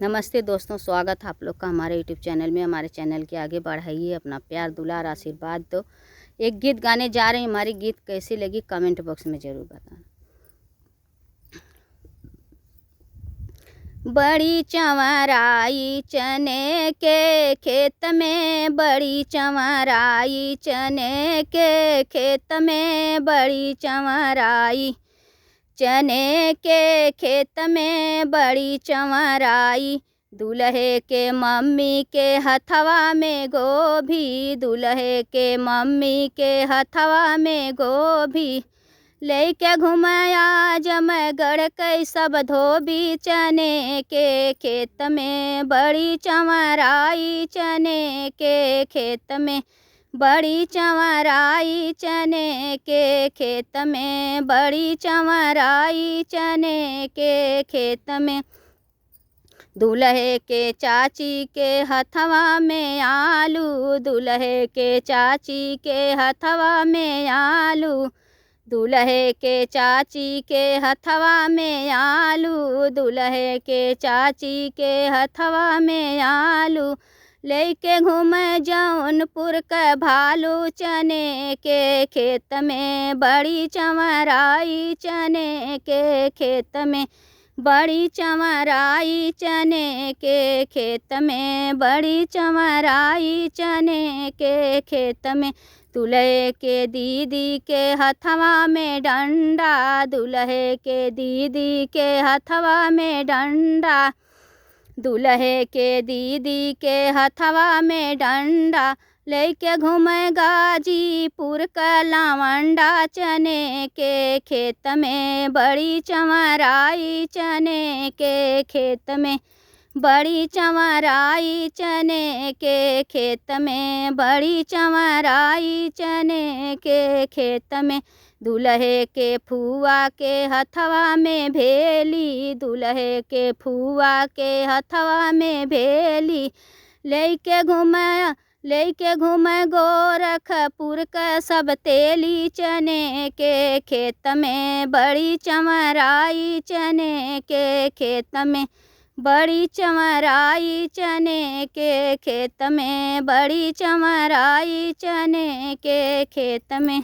नमस्ते दोस्तों, स्वागत है आप लोग का हमारे यूट्यूब चैनल में। हमारे चैनल के आगे बढ़ाइए, अपना प्यार दुलार आशीर्वाद दो। एक गीत गाने जा रहे हैं, हमारी गीत कैसी लगी कमेंट बॉक्स में ज़रूर बताना। बड़ी चंवराई चने के खेत में, बड़ी चंवराई चने के खेत में, बड़ी चंवराई चने के खेत में, बड़ी चंवराई। दूल्हे के मम्मी के हथवा में गोभी, दूल्हे के मम्मी के हथवा में गोभी। लेके घुमाया जमगढ़ के सब धोबी, चने के खेत में, बड़ी चंवराई चने के खेत में, बड़ी चंवराई चने के खेत में, बड़ी चंवराई चने के खेत में। दूल्हे के चाची के हथवा में आलू, दूल्हे के चाची के हथवा में आलू, दूल्हे के चाची के हथवा में आलू, दूल्हे के चाची के हथवा में आलू। लेके घूमे जौनपुर का भालू, चने के खेत में, बड़ी चंवराई चने के खेत में, बड़ी चंवराई चने के खेत में, बड़ी चंवराई चने के खेत में। दूल्हे के दीदी के हथवा में डंडा, दूल्हे के दीदी के हथवा में डंडा, दूल्हे के दीदी के हथवा में डंडा। लेके घूमे गाजीपुर का लावंडा, चने के खेत में, बड़ी चंवराई चने के खेत में, बड़ी चंवराई चने के खेत में, बड़ी चंवराई चने के खेत में। दूल्हे के फुआ के हथवा में भेली, दूल्हे के फुआ के हथवा में भेली। लेके घूमे गोरखपुर का सब तेली, चने के खेत में, बड़ी चंवराई चने के खेत में, बड़ी चंवराई चने के खेत में, बड़ी चंवराई चने के खेत में।